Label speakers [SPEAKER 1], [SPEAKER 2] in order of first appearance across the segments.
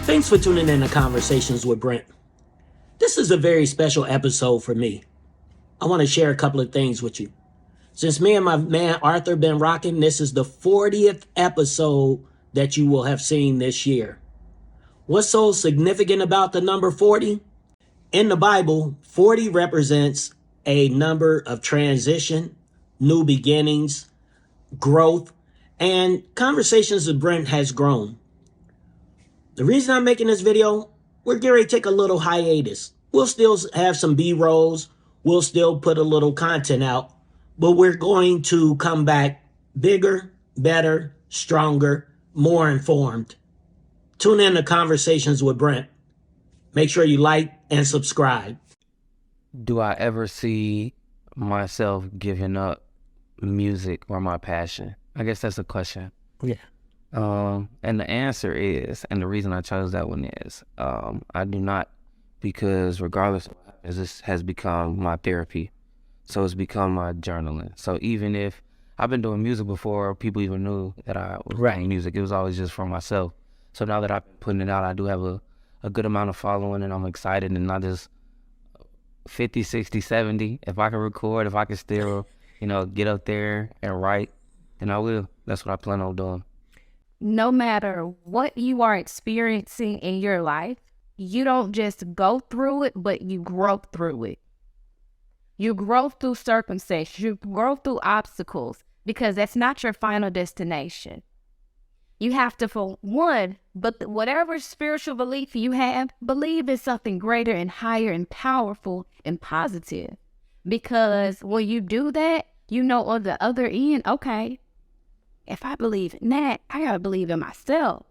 [SPEAKER 1] Thanks for tuning in to Conversations with Brent. This is a very special episode for me. I want to share a couple of things with you. Since me and my man Arthur been rocking, this is the 40th episode that you will have seen this year. What's so significant about the number 40? In the Bible, 40 represents a number of transition, new beginnings, growth, and Conversations with Brent has grown. The reason I'm making this video, we're getting ready to take a little hiatus. We'll still have some B-rolls. We'll still put a little content out, but we're going to come back bigger, better, stronger, more informed. Tune in to Conversations with Brent. Make sure you like and subscribe.
[SPEAKER 2] Do I ever see myself giving up music or my passion? I guess that's the question.
[SPEAKER 1] Yeah.
[SPEAKER 2] And the answer is, and the reason I chose that one is, I do not, because regardless of what happens, this has become my therapy. So it's become my journaling. So even if I've been doing music before, people even knew that I was doing music, it was always just for myself. So now that I've been putting it out, I do have a good amount of following, and I'm excited, and not just 50, 60, 70. If I can record, if I can still, get up there and write, then I will. That's what I plan on doing.
[SPEAKER 3] No matter what you are experiencing in your life, you don't just go through it, but you grow through it. You grow through circumstances, you grow through obstacles, because that's not your final destination. You have to, for one, but whatever spiritual belief you have, believe in something greater and higher and powerful and positive. Because when you do that, on the other end, okay, if I believe in that, I gotta believe in myself.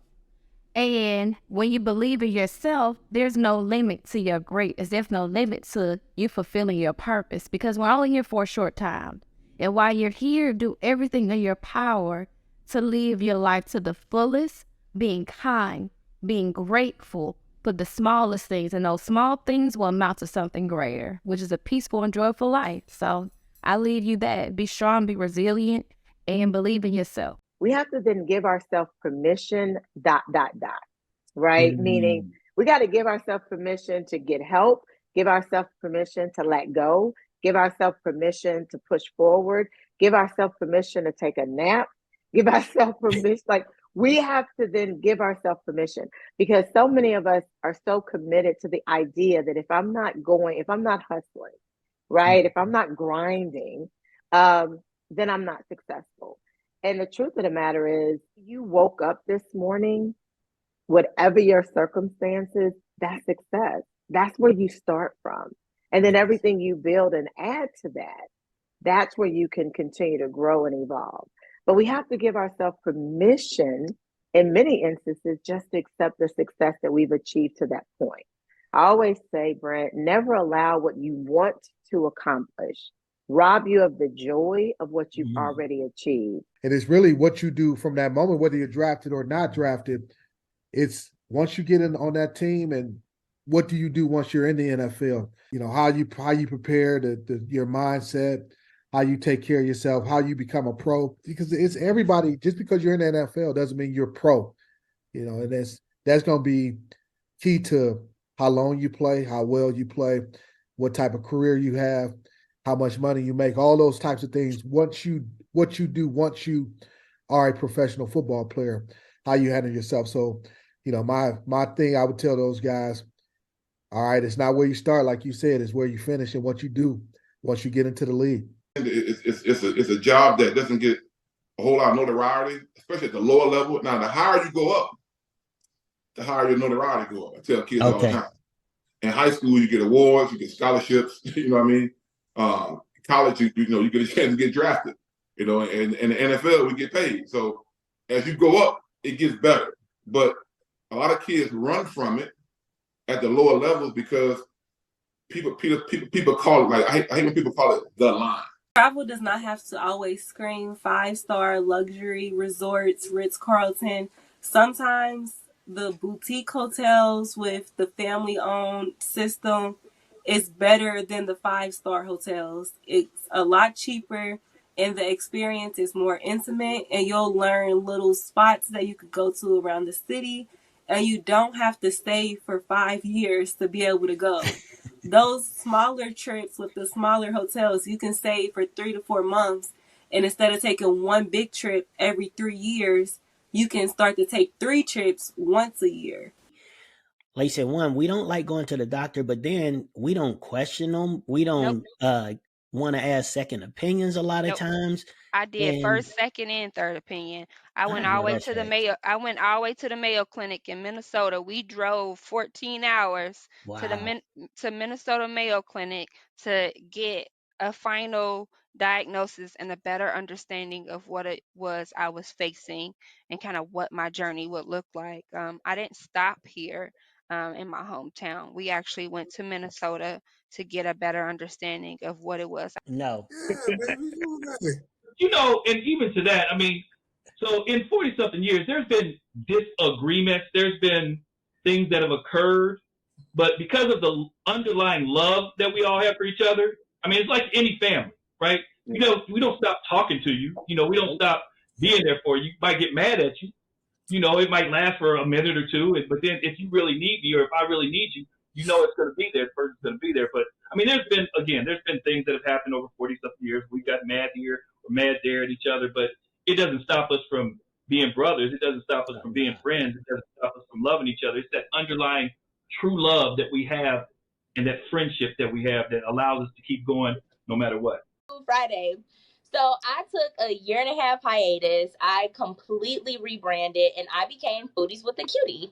[SPEAKER 3] And when you believe in yourself, there's no limit to your greatness. There's no limit to you fulfilling your purpose, because we're only here for a short time. And while you're here, do everything in your power to live your life to the fullest, being kind, being grateful for the smallest things. And those small things will amount to something greater, which is a peaceful and joyful life. So I leave you that. Be strong, be resilient, and believe in yourself.
[SPEAKER 4] We have to then give ourselves permission, right? Mm-hmm. Meaning we got to give ourselves permission to get help, give ourselves permission to let go, give ourselves permission to push forward, give ourselves permission to take a nap, give ourselves permission. Like, we have to then give ourselves permission, because so many of us are so committed to the idea that if I'm not hustling, right? If I'm not grinding, then I'm not successful. And the truth of the matter is, you woke up this morning, whatever your circumstances, that's success. That's where you start from. And then everything you build and add to that, that's where you can continue to grow and evolve. But we have to give ourselves permission in many instances just to accept the success that we've achieved to that point. I always say, Brent, never allow what you want to accomplish rob you of the joy of what you've already achieved.
[SPEAKER 5] And it's really what you do from that moment, whether you're drafted or not drafted. It's once you get in on that team, and what do you do once you're in the NFL? How you prepare your mindset, how you take care of yourself, how you become a pro. Because it's everybody. Just because you're in the NFL doesn't mean you're pro. And that's going to be key to how long you play, how well you play, what type of career you have, how much money you make, all those types of things. What you do once you are a professional football player, how you handle yourself. So, my thing I would tell those guys, all right, it's not where you start, like you said, it's where you finish and what you do once you get into the league.
[SPEAKER 6] It's a job that doesn't get a whole lot of notoriety, especially at the lower level. Now, the higher you go up, the higher your notoriety go up. I tell kids all the time. In high school, you get awards, you get scholarships, you know what I mean? College, you get a chance to get drafted, and in the NFL, we get paid. So as you go up, it gets better. But a lot of kids run from it at the lower levels because people call it, like, I hate when people call it the line.
[SPEAKER 7] Travel does not have to always scream 5-star luxury resorts, Ritz-Carlton. Sometimes the boutique hotels with the family-owned system is better than the 5-star hotels. It's a lot cheaper, and the experience is more intimate, and you'll learn little spots that you could go to around the city and you don't have to stay for 5 years to be able to go. Those smaller trips with the smaller hotels, you can stay for 3 to 4 months, and instead of taking one big trip every 3 years, you can start to take 3 trips once a year.
[SPEAKER 1] Like you said, one, we don't like going to the doctor, but then we don't question them. We don't want to ask second opinions a lot of times.
[SPEAKER 8] I did
[SPEAKER 1] And
[SPEAKER 8] first, second, and third opinion. I went all
[SPEAKER 1] know
[SPEAKER 8] the way
[SPEAKER 1] that's
[SPEAKER 8] to the
[SPEAKER 1] right.
[SPEAKER 8] Mayo. I went all the way to the Mayo Clinic in Minnesota. We drove 14 hours to
[SPEAKER 1] Wow.
[SPEAKER 8] to Minnesota Mayo Clinic to get a final diagnosis and a better understanding of what it was I was facing and kind of what my journey would look like. I didn't stop here in my hometown. We actually went to Minnesota to get a better understanding of what it was.
[SPEAKER 1] No.
[SPEAKER 6] Yeah, baby, you got it.
[SPEAKER 9] You know, and even to that, I mean, so in 40 something years, there's been disagreements, there's been things that have occurred, but because of the underlying love that we all have for each other, I mean, it's like any family, right? You know, we don't stop talking to you. You know, we don't stop being there for you. You might get mad at you. You know, it might last for a minute or two, but then if you really need me or if I really need you, you know it's going to be there. The person's going to be there. But I mean, there's been things that have happened over 40 something years. We got mad here or mad there at each other, but it doesn't stop us from being brothers. It doesn't stop us from being friends. It doesn't stop us from loving each other. It's that underlying true love that we have and that friendship that we have that allows us to keep going no matter what.
[SPEAKER 10] Friday. So I took a 1.5-year hiatus. I completely rebranded and I became Foodies with a Cutie.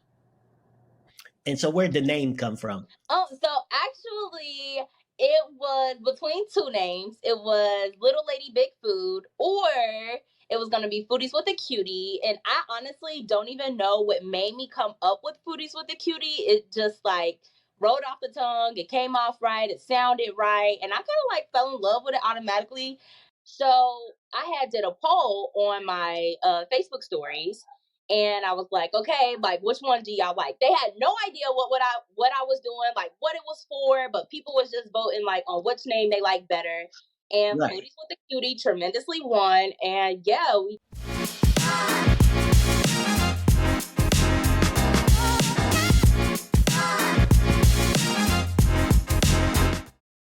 [SPEAKER 1] And so where'd the name come from?
[SPEAKER 10] So actually it was between two names. It was Little Lady Big Food, or it was going to be Foodies with a Cutie. And I honestly don't even know what made me come up with Foodies with a Cutie. It just like rolled off the tongue. It came off right. It sounded right. And I kind of like fell in love with it automatically. So I had did a poll on my Facebook stories, and I was like, okay, like which one do y'all like? They had no idea what I was doing, like what it was for, but people was just voting like on which name they like better. And
[SPEAKER 1] Right.
[SPEAKER 10] Foodies with a Cutie tremendously won, and yeah, we